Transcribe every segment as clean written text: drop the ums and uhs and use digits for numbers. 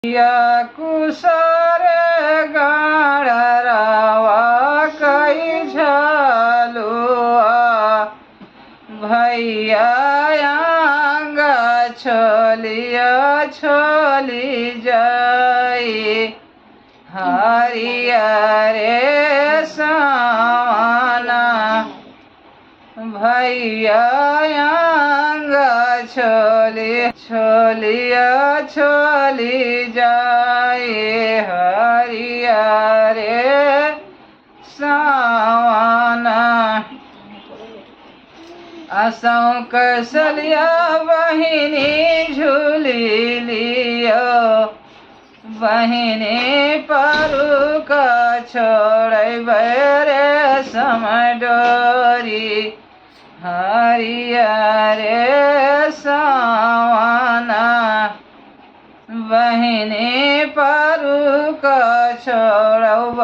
या कुसरे गाड़रावा कई झलुआ भैया आंग छोलिया छोली जाई हरिया रे सावना भैया आंग छोली छोलिया छोली जाए हरिया रे सावना असौ कसलिया बहिनी झूली लियो बहिनी परुक छोड़ रे समडोरी हरिया रे सावना बहिनी परुक छोड़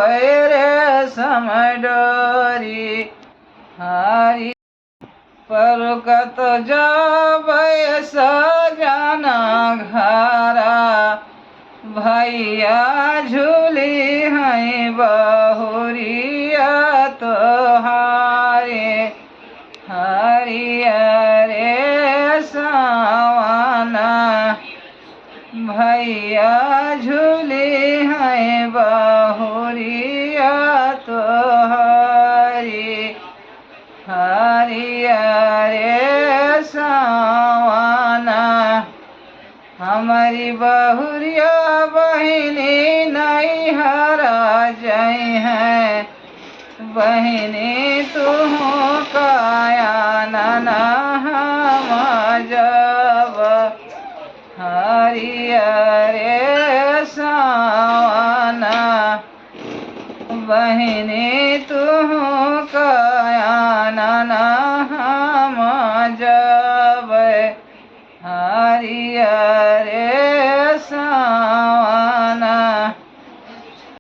रे समडोरी हरि परुक तो जब सजना घरा भैया झूली हैं बहुरिया तोहारे हरिया रे सावना भैया झूली हैं बहुरिया तोहारी हरिया रे सावना हमारी बहुरिया बहिनी नैहरा जई है बहिनी तुम काया नना हम जब हरिया रे सावना बहिनी तुम काया नना हम जब हरिया